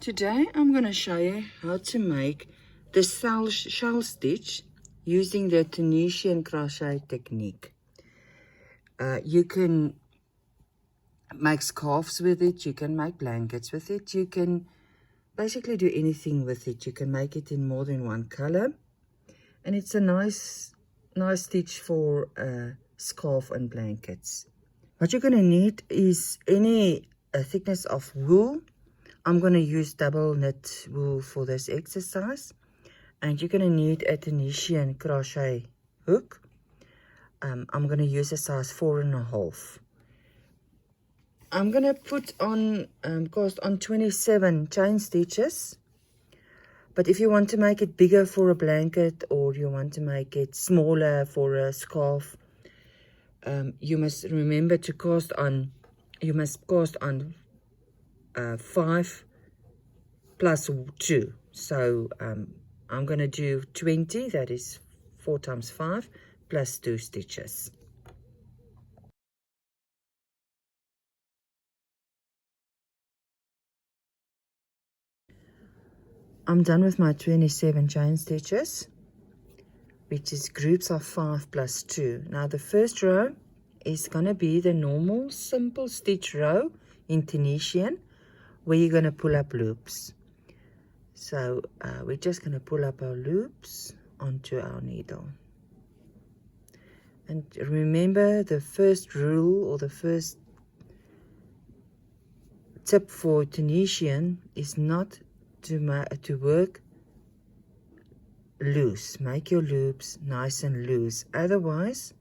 Today I'm going to show you how to make the shell stitch using the Tunisian crochet technique. You can make scarves with it, you can make blankets with it, you can basically do anything with it. You can make it in more than one color, and it's a nice stitch for scarf and blankets. What you're going to need is any thickness of wool. I'm going to use double knit wool for this exercise. And you're going to need a Tunisian crochet hook. I'm going to use a size 4.5. I'm going to put on, cast on 27 chain stitches. But if you want to make it bigger for a blanket, or you want to make it smaller for a scarf, you must remember to cast on, 5 plus 2. So I'm going to do 20, that is 4 times 5 plus 2 stitches. I'm done with my 27 chain stitches, which is groups of 5 plus 2. Now the first row is going to be the normal simple stitch row in Tunisian, where you're going to pull up loops. So we're just going to pull up our loops onto our needle. And remember, the first rule or the first tip for Tunisian is not to work loose. Make your loops nice and loose. Otherwise,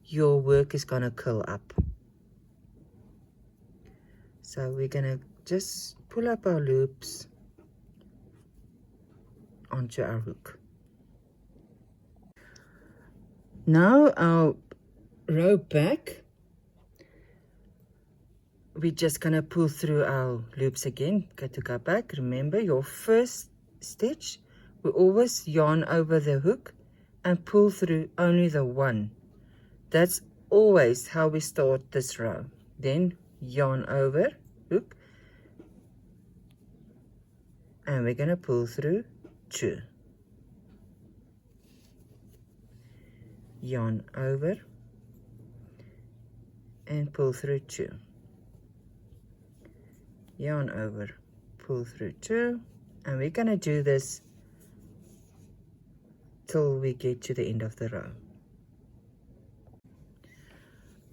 your work is going to curl up. So we're going to just pull up our loops onto our hook. Now our row back, we're just going to pull through our loops again. To go back, remember your first stitch, we always yarn over the hook and pull through only the one. That's always how we start this row. Then yarn over, hook, and we're going to pull through 2. Yarn over and pull through 2. Yarn over, pull through 2, and we're going to do this till we get to the end of the row.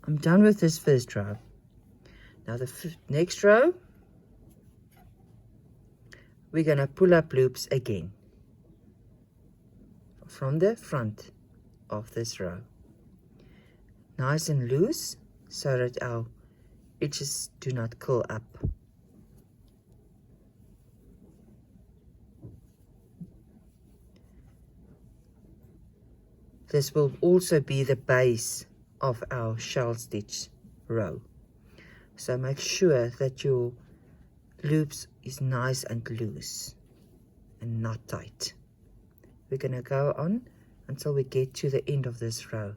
I'm done with this first row. Now the next row, we're going to pull up loops again from the front of this row. Nice and loose, so that our edges do not curl up. This will also be the base of our shell stitch row. So make sure that your loops is nice and loose and not tight. We're going to go on until we get to the end of this row.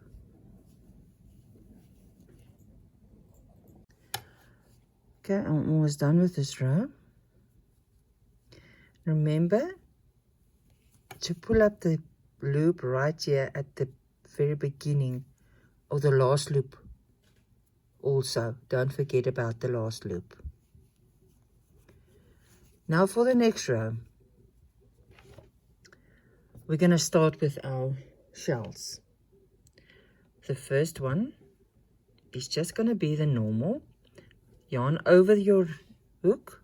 Okay, I'm almost done with this row. Remember to pull up the loop right here at the very beginning of the last loop. Also, don't forget about the last loop. Now for the next row, we're going to start with our shells. The first one is just going to be the normal. Yarn over your hook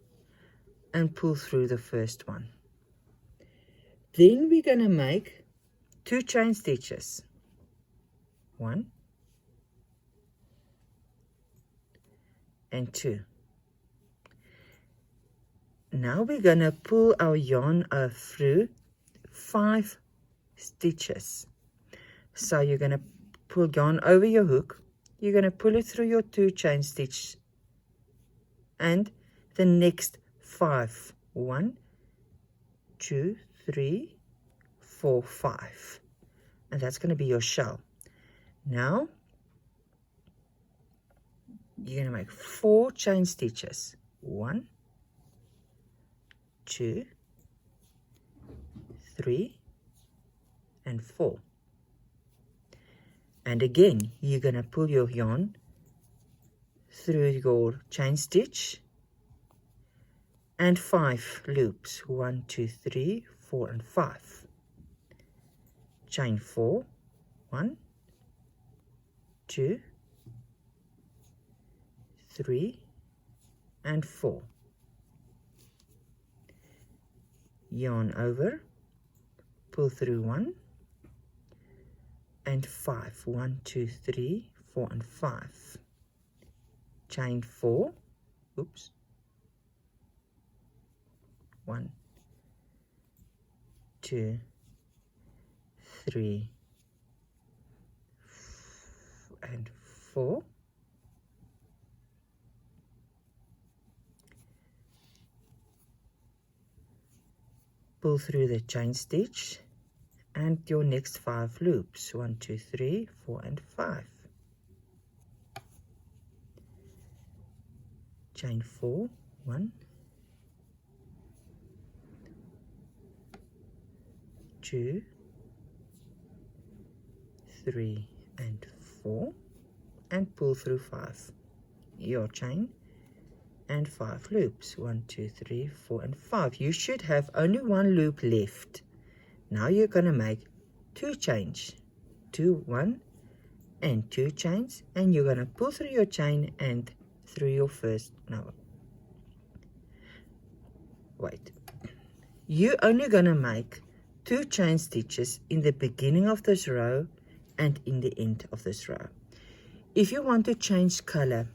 and pull through the first one. Then we're going to make 2 chain stitches. 1 and 2. Now we're going to pull our yarn through 5 stitches. So you're going to pull yarn over your hook. You're going to pull it through your 2 chain stitch and the next 5. 1, 2, 3, 4, 5. And that's going to be your shell. Now you're going to make 4 chain stitches. 1, 2, 3, and 4. And again, you're going to pull your yarn through your chain stitch and 5 loops. 1, 2, 3, 4, and 5. Chain 4, 1, 2, 3, and 4. Yarn over, pull through 1 and 5. 1, 2, 3, 4, and 5. Chain 4, oops, 1, 2, 3, and 4. Pull through the chain stitch and your next 5 loops. 1, 2, 3, 4, and 5. Chain 4, 1, 2, 3, and 4, and pull through 5. Your chain and 5 loops. 1, 2, 3, 4, and 5. You should have only 1 loop left. Now you're going to make 2 chains, 2, 1, and 2 chains, and you're going to pull through your chain and through your first, no, wait, you're only going to make 2 chain stitches in the beginning of this row and in the end of this row. If you want to change color,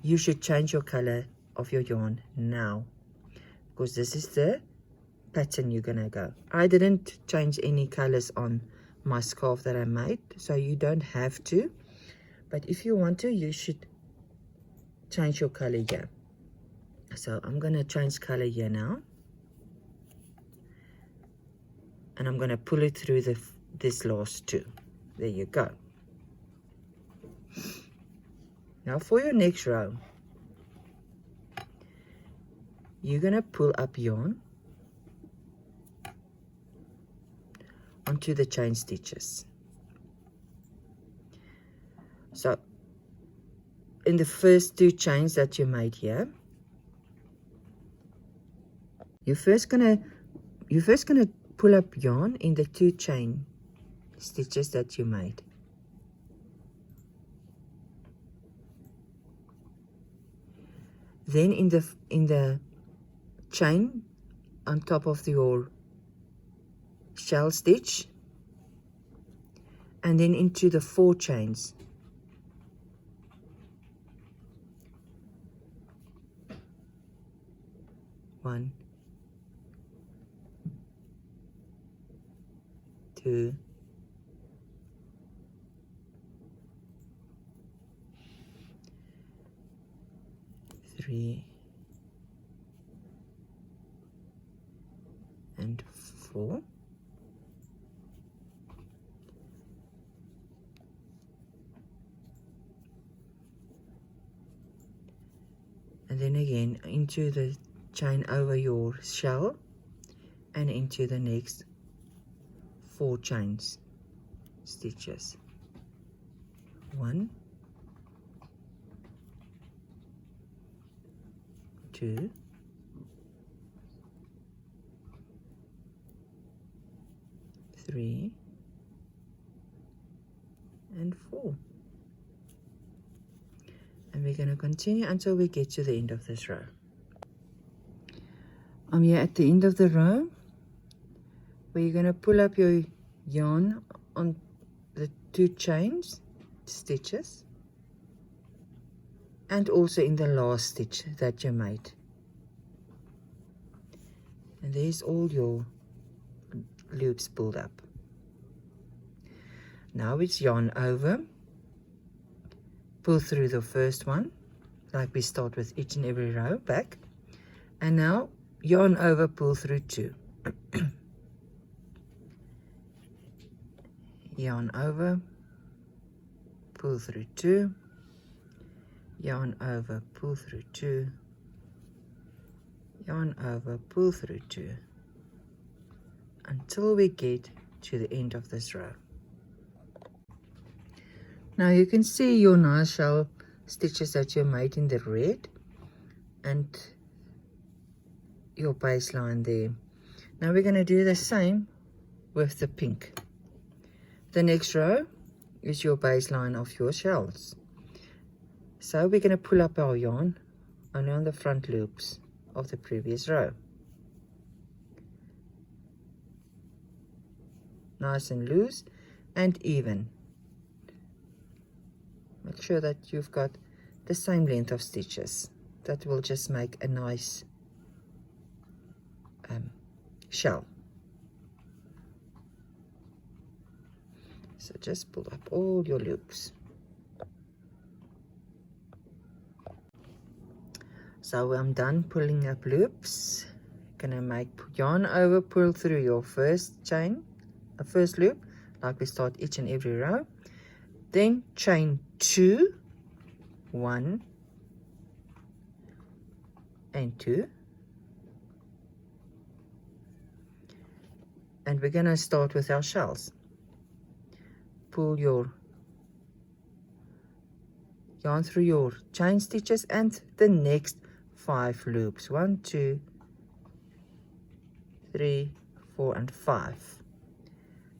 you should change your color of your yarn now, because this is the pattern you're gonna go. I didn't change any colors on my scarf that I made, so you don't have to, but if you want to, you should change your color here. So I'm gonna change color here now, and I'm gonna pull it through this last 2. There you go. Now for your next row, you're gonna pull up yarn onto the chain stitches. So in the first 2 chains that you made here, you're first gonna pull up yarn in the 2 chain stitches that you made. Then in the chain on top of your shell stitch, and then into the 4 chains. One, 2, 3, and 4. And then again into the chain over your shell and into the next 4 chains stitches. 1, 2, 3, and 4. And we're going to continue until we get to the end of this row. I'm here at the end of the row, where you're going to pull up your yarn on the 2 chains stitches, and also in the last stitch that you made. And there's all your loops pulled up. Now it's yarn over, pull through the first one like we start with each and every row back, and now yarn over, pull through 2. Yarn over, pull through 2, yarn over, pull through 2, yarn over, pull through 2 until we get to the end of this row. Now you can see your nice shell stitches that you made in the red and your baseline there. Now we're going to do the same with the pink. The next row is your baseline of your shells. So we're going to pull up our yarn only on the front loops of the previous row. Nice and loose and even. Make sure that you've got the same length of stitches. That will just make a nice shell. So just pull up all your loops. So I'm done pulling up loops. Gonna make yarn over, pull through your first chain, a first loop, like we start each and every row. Then chain 2, 1 and 2. And we're gonna start with our shells. Pull your yarn through your chain stitches and the next 5 loops. 1, 2, 3, 4 and 5.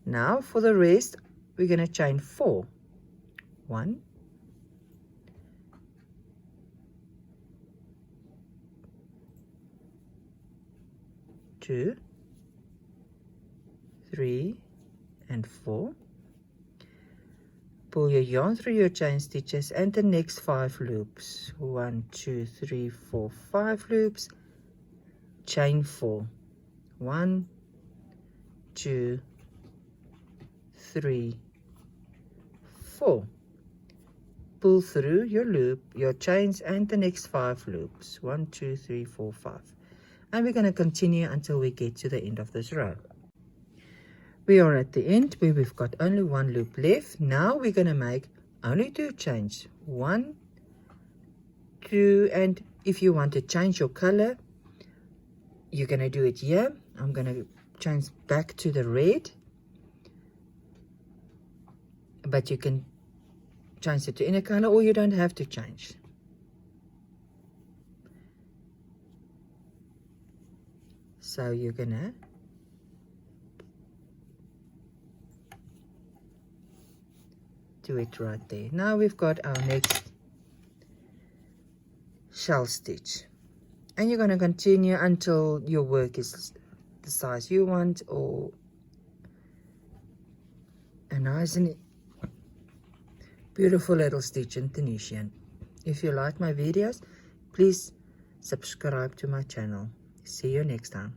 Now for the rest we're going to chain 4. 1, 2, 3 and 4. Pull your yarn through your chain stitches and the next 5 loops. 1, 2, 3, 4, 5 loops. Chain 4. 1, 2, 3, 4. Pull through your loop, your chains and the next 5 loops. 1, 2, 3, 4, 5. And we're going to continue until we get to the end of this row. We are at the end where we've got only 1 loop left. Now we're going to make only 2 chains. 1, 2, and if you want to change your color, you're going to do it here. I'm going to change back to the red, but you can change it to any color or you don't have to change. So you're going to do it right there. Now we've got our next shell stitch, and you're going to continue until your work is the size you want, or a nice and beautiful little stitch in Tunisian. If you like my videos, please subscribe to my channel. See you next time.